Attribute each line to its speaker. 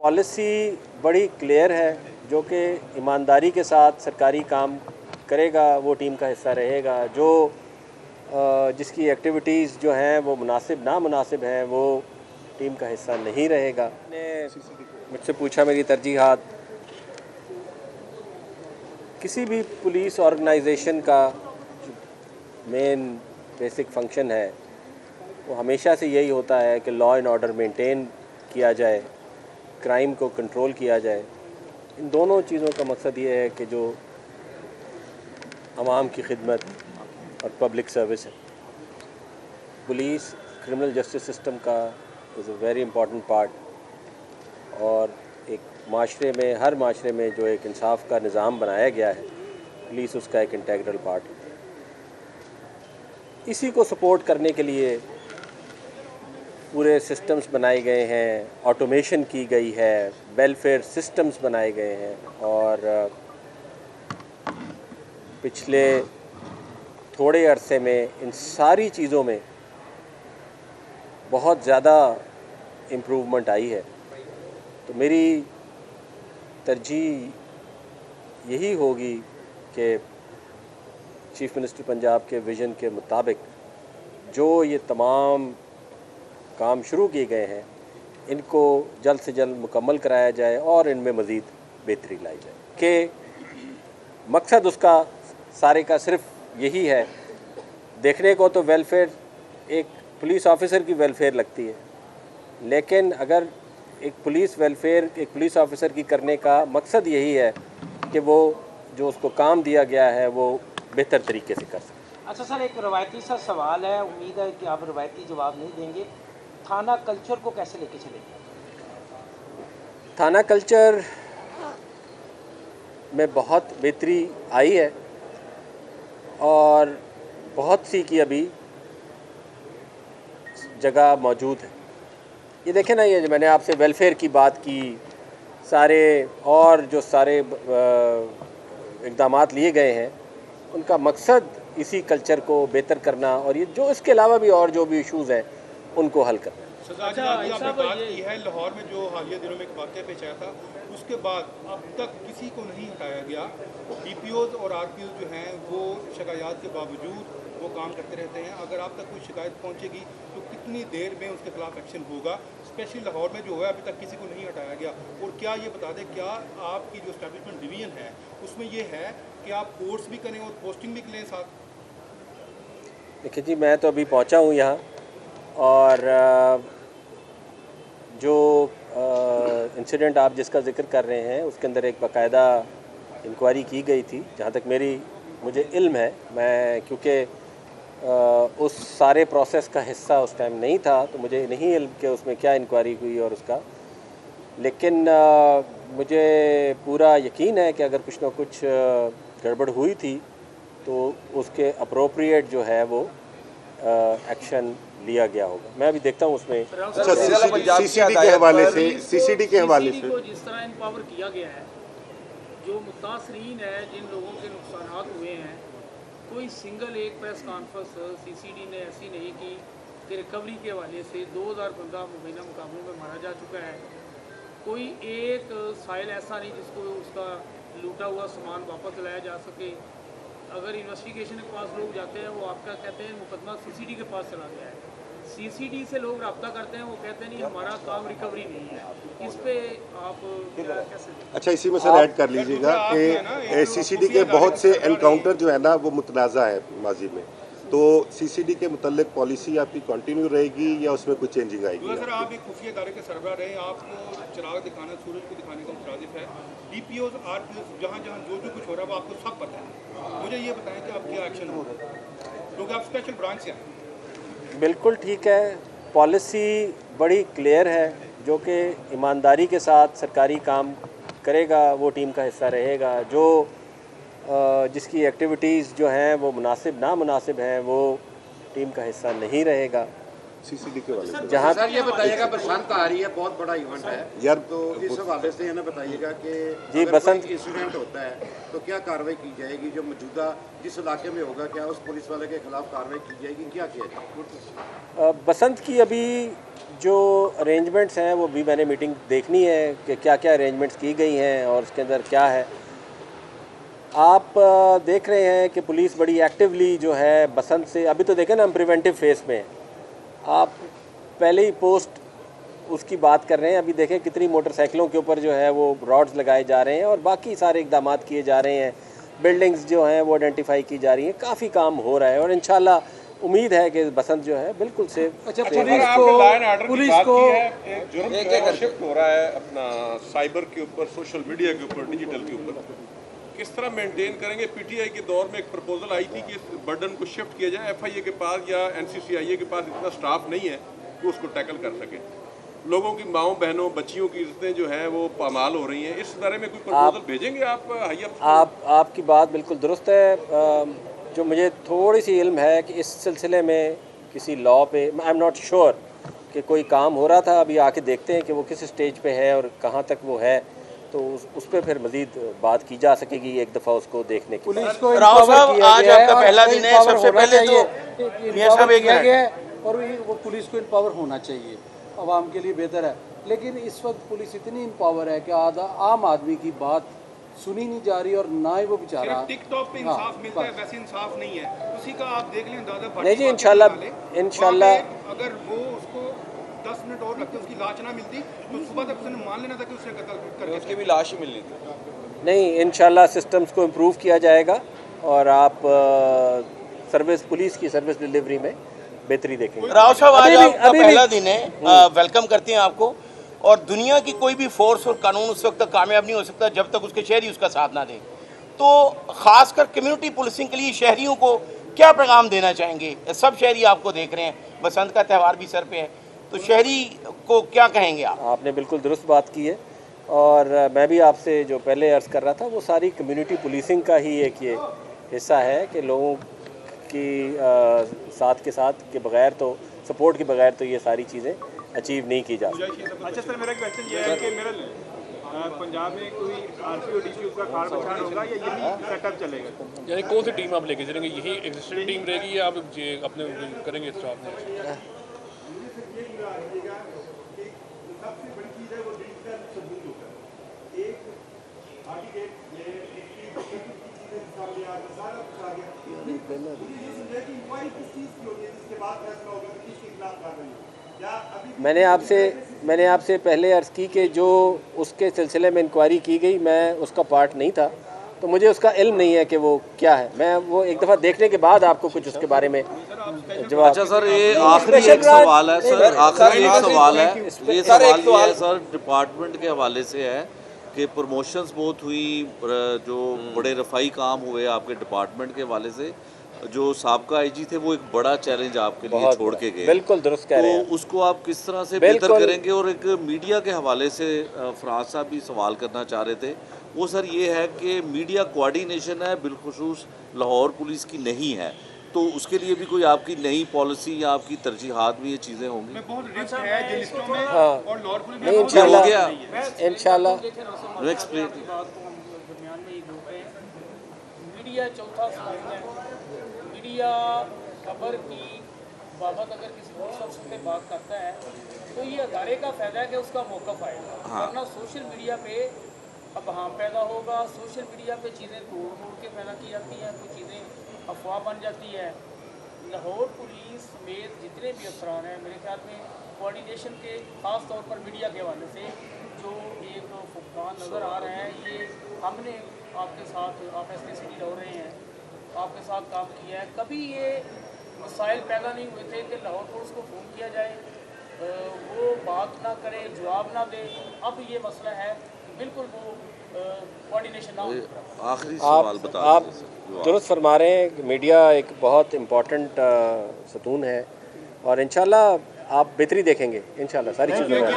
Speaker 1: Policy बड़ी clear है, जो कि ईमानदारी के साथ सरकारी काम करेगा वो टीम का हिस्सा रहेगा। जो जिसकी एक्टिविटीज़ जो हैं वो मुनासिब ना मुनासिब हैं वो टीम का हिस्सा नहीं रहेगा। ने मुझसे पूछा मेरी तरजीहात। किसी भी पुलिस ऑर्गेनाइजेशन का मेन बेसिक फंक्शन है वो हमेशा से यही होता है कि लॉ एंड ऑर्डर मेंटेन किया जाए, क्राइम को कंट्रोल किया जाए। इन दोनों चीज़ों का मकसद ये है कि जो आवाम की खिदमत और पब्लिक सर्विस है। पुलिस क्रिमिनल जस्टिस सिस्टम का is a very important part, और एक माशरे में, हर माशरे में जो एक इंसाफ का निज़ाम बनाया गया है, पुलिस उसका एक इंटेग्रल पार्ट है। इसी को सपोर्ट करने के लिए पूरे सिस्टम्स बनाए गए हैं, ऑटोमेशन की गई है, वेलफेयर सिस्टम्स बनाए गए हैं, और पिछले थोड़े अरसे में इन सारी चीज़ों में बहुत ज़्यादा इम्प्रूवमेंट आई है। तो मेरी तरजीह यही होगी कि चीफ़ मिनिस्टर पंजाब के विज़न के मुताबिक जो ये तमाम काम शुरू किए गए हैं इनको जल्द से जल्द मुकम्मल कराया जाए और इनमें मज़ीद बेहतरी लाई जाए। कि मकसद उसका सारे का सिर्फ यही है। देखने को तो वेलफेयर एक पुलिस ऑफिसर की वेलफेयर लगती है, लेकिन अगर एक पुलिस ऑफिसर की करने का मकसद यही है कि वो जो उसको काम दिया गया है वो बेहतर तरीके से कर सके।
Speaker 2: अच्छा सर, एक रवायती सा सवाल है, उम्मीद है कि आप रवायती जवाब नहीं देंगे। थाना कल्चर को कैसे लेके चलेंगे?
Speaker 1: थाना कल्चर में बहुत बेहतरी आई है और बहुत सी की अभी जगह मौजूद है। ये देखें ना, ये जो मैंने आपसे वेलफेयर की बात की, सारे और जो सारे इक़दामात लिए गए हैं उनका मकसद इसी कल्चर को बेहतर करना, और ये जो इसके अलावा भी और जो भी इशूज़ हैं उनको हल करना।
Speaker 3: सजाद जी, आपने बात की है लाहौर में जो हालिया दिनों में एक वाक़या पेश आया था, उसके बाद अब तक किसी को नहीं हटाया गया। डीपीओज़ और आरपीओज़ जो हैं वो शिकायत के बावजूद वो काम करते रहते हैं। अगर आप तक कोई शिकायत पहुंचेगी तो कितनी देर में उसके खिलाफ एक्शन होगा? स्पेशली लाहौर में जो है अभी तक किसी को नहीं हटाया गया। और क्या ये बता दें, क्या आपकी जो एस्टैब्लिशमेंट डिवीज़न है उसमें ये है कि आप कोर्स भी करें और पोस्टिंग भी लें साथ?
Speaker 1: देखिए जी, मैं तो अभी पहुंचा हूं यहाँ, और जो इंसिडेंट आप जिसका ज़िक्र कर रहे हैं उसके अंदर एक बाकायदा इंक्वायरी की गई थी। जहाँ तक मुझे इल्म है, मैं क्योंकि उस सारे प्रोसेस का हिस्सा उस टाइम नहीं था तो मुझे नहीं इल्म कि उसमें क्या इंक्वायरी हुई और उसका, लेकिन मुझे पूरा यकीन है कि अगर कुछ ना कुछ गड़बड़ हुई थी तो उसके अप्रोप्रिएट जो है वो एक्शन लिया गया होगा। मैं अभी देखता हूँ उसमें
Speaker 4: सीसीडी के हवाले से
Speaker 5: को जिस तरह इम्पावर किया गया है, जो मुतासरीन है, जिन लोगों के नुकसान हुए हैं, कोई सिंगल एक प्रेस कॉन्फ्रेंस सीसीडी ने ऐसी नहीं की कि रिकवरी के हवाले से 2000 बंदा मुबैना मुकाबलों में मारा जा चुका है। कोई एक साइल ऐसा नहीं जिसको उसका लूटा हुआ सामान वापस लाया जा सके। अगर इन्वेस्टिगेशन के पास लोग जाते हैं वो आपका कहते हैं मुकदमा सीसीडी के पास चला गया है। सीसीडी से लोग रब्ता करते हैं, वो कहते हैं नहीं हमारा काम रिकवरी नहीं है। इस पे आप कैसे?
Speaker 4: अच्छा, इसी में सर ऐड कर लीजिएगा कि सीसीडी के बहुत से एनकाउंटर जो है ना वो मुतनाज़ा है माजी में, तो सीसीडी के मुतल्लिक पॉलिसी आपकी कंटिन्यू रहेगी या उसमें कुछ चेंजिंग आएगी?
Speaker 3: सर, आप एक खुफिया इदारे के सरबराह रहे, आपको चिराग दिखाना, सूरज को दिखाने का मुतारिफ है। डीपीओ आरपीओ जहाँ जहाँ जो कुछ हो रहा है वो आपको सब पता है। मुझे ये बताएं कि आप क्या एक्शन होगा, क्योंकि आप स्पेशल ब्रांच से हैं।
Speaker 1: बिल्कुल ठीक है, पॉलिसी बड़ी क्लियर है, जो कि ईमानदारी के साथ सरकारी काम करेगा वो टीम का हिस्सा रहेगा। जो जिसकी एक्टिविटीज़ जो हैं वो मुनासिब ना मुनासिब हैं वो टीम का हिस्सा नहीं रहेगा।
Speaker 4: सीसीडी के वाले से।
Speaker 1: जहाँ
Speaker 6: सर ये बताइएगा, बसंत आ रही है, बहुत बड़ा इवेंट है
Speaker 4: यार
Speaker 6: तो इस हवाले से ना बताइएगा कि
Speaker 1: जी,
Speaker 6: अगर
Speaker 1: बसंत
Speaker 6: कोई इंसिडेंट होता है तो क्या कार्रवाई की जाएगी? जो मौजूदा जिस इलाके में होगा, क्या उस पुलिस वाले के खिलाफ कार्रवाई की जाएगी? क्या किया जाएगा?
Speaker 1: बसंत की अभी जो अरेंजमेंट्स हैं वो भी मैंने मीटिंग देखनी है कि क्या क्या अरेंजमेंट्स की गई हैं और उसके अंदर क्या है। आप देख रहे हैं कि पुलिस बड़ी एक्टिवली जो है बसंत से, अभी तो देखें ना हम प्रिवेंटिव फेस में हैं। आप पहले ही पोस्ट उसकी बात कर रहे हैं, अभी देखें कितनी मोटरसाइकिलों के ऊपर जो है वो रॉड्स लगाए जा रहे हैं और बाकी सारे इकदाम किए जा रहे हैं। बिल्डिंग्स जो हैं वो आइडेंटिफाई की जा रही हैं, काफ़ी काम हो रहा है और इंशाल्लाह उम्मीद है कि बसंत जो है बिल्कुल से
Speaker 7: पुलिस को एक शिफ्ट हो रहा है अपना साइबर के ऊपर, सोशल मीडिया के ऊपर, डिजिटल के ऊपर, किस तरह मेंटेन करेंगे? पीटीआई के दौर में एक प्रपोजल आई थी कि इस बर्डन को शिफ्ट किया जाए, एफआईए के पास या एनसीसीआईए के पास इतना स्टाफ नहीं है कि उसको टैकल कर सके। लोगों की माओ बहनों बच्चियों की इज्जतें जो हैं वो पामाल हो रही हैं। इस बारे में कोई प्रपोजल भेजेंगे आप?
Speaker 1: आपकी बात बिल्कुल दुरुस्त है। जो मुझे थोड़ी सी इल्म है कि इस सिलसिले में किसी लॉ पे आई एम नॉट श्योर कि कोई काम हो रहा था। अभी आके देखते हैं कि वो किस स्टेज पे है और कहाँ तक वो है, तो उस पर फिर मज़ीद बात की जा सकेगी एक दफ़ा उसको देखने की।
Speaker 2: पुलिस को राव साहब आज आपका पहला दिन है, सबसे पहले तो मियां साहब एक है और वो पुलिस को इम्पावर होना चाहिए, आवाम के लिए बेहतर है। लेकिन इस वक्त पुलिस इतनी इम्पावर है कि आम आदमी की बात सुनी नहीं जा रही और ना ही वो बेचारा
Speaker 3: टिकटॉक पे इंसाफ मिलता है, वैसे इंसाफ नहीं है। उसी का आप देख लें दादा।
Speaker 1: नहीं जी, इंशाल्लाह
Speaker 3: अगर वो उसको 10 मिनट और लगते उसकी लाश ना मिलती तो सुबह तक उसने मान लेना था कि उसने कत्ल करके
Speaker 7: उसकी भी लाश ही मिलनी थी।
Speaker 1: नहीं, इंशाल्लाह सिस्टम्स को इम्प्रूव किया जाएगा और आप सर्विस पुलिस की सर्विस डिलीवरी में बेहतरी देखेंगे।
Speaker 8: राव साहब आज आपका पहला दिन है, वेलकम करते हैं आपको। और दुनिया की कोई भी फोर्स और कानून उस वक्त तक कामयाब नहीं हो सकता जब तक उसके शहरी उसका साथ ना दें। तो ख़ासकर कम्युनिटी पुलिसिंग के लिए शहरियों को क्या पैगाम देना चाहेंगे? सब शहरी आपको देख रहे हैं, बसंत का त्यौहार भी सर पे है, तो शहरी को क्या कहेंगे आप?
Speaker 1: आपने बिल्कुल दुरुस्त बात की है और मैं भी आपसे जो पहले अर्ज़ कर रहा था वो सारी कम्युनिटी पुलिसिंग का ही एक ये हिस्सा है कि लोगों की साथ के साथ के बगैर तो सपोर्ट के बगैर तो ये सारी चीज़ें अचीव नहीं की जा सकती।
Speaker 3: अच्छा सर, मेरा क्वेश्चन ये है कि मेरा पंजाब में कोई आरपीओ डीपीओ का खाड़ बछाड़ होगा या यही सेटअप चलेगा?
Speaker 9: यानी कौन सी टीम आप लेके चलेंगे? यही एग्जिस्टिंग टीम रहेगी या आप अपने करेंगे स्टाफ में?
Speaker 1: मैंने आपसे पहले अर्ज़ की कि जो उसके सिलसिले में इंक्वायरी की गई, मैं उसका पार्ट नहीं था तो मुझे उसका इल्म नहीं है कि वो क्या है। मैं वो एक दफ़ा देखने के बाद आपको कुछ उसके बारे में जवाब।
Speaker 10: अच्छा सर, ये आखिरी एक सवाल है सर, आखिरी एक सवाल है। ये सवाल ये है सर, डिपार्टमेंट के हवाले से है कि प्रमोशंस बहुत हुई, जो बड़े रफ़ाई काम हुए आपके डिपार्टमेंट के हवाले से, जो साबका आईजी थे वो एक बड़ा चैलेंज आपके लिए छोड़ के गए।
Speaker 1: बिल्कुल दुरुस्त कह रहे हैं।
Speaker 10: तो उसको आप किस तरह से बेहतर करेंगे? और एक मीडिया के हवाले से फराज साहब भी सवाल करना चाह रहे थे, वो सर ये है कि मीडिया कोऑर्डिनेशन है बिलखुसूस लाहौर पुलिस की नहीं है, तो उसके लिए भी कोई आपकी नई पॉलिसी या आपकी तरजीहात में ये चीज़ें होंगी?
Speaker 1: इंशाल्लाह
Speaker 5: मीडिया चौथा समूह है। मीडिया खबर की बाबत अगर किसी पुलिस अफसर से बात करता है तो ये अदारे का फ़ायदा है कि उसका मौक़िफ़ आएगा, वरना सोशल मीडिया पे अबहम पैदा होगा। सोशल मीडिया पे चीज़ें तोड़ के पैदा की जाती हैं, कुछ चीज़ें अफवाह बन जाती है। लाहौर पुलिस समेत जितने भी अफसरान हैं, मेरे ख्याल में कोऑर्डिनेशन के ख़ास तौर पर मीडिया के हवाले से जो एक फुकदान नज़र आ रहे हैं, ये हमने आपके साथ, आप SPCD रह रहे हैं, आपके साथ काम किया है। कभी ये मसाइल पैदा नहीं हुए थे कि लाहौर पुलिस को फ़ोन किया जाए, वो बात ना करे, जवाब ना दे। अब ये मसला है, बिल्कुल वो कोऑर्डिनेशन ना हो।
Speaker 10: आखिरी सवाल बता,
Speaker 1: आप दुरुस्त फरमा रहे हैं कि मीडिया एक बहुत इम्पोर्टेंट सतून है और इंशाल्लाह आप बेहतरी देखेंगे, इंशाल्लाह सारी चीज़ें।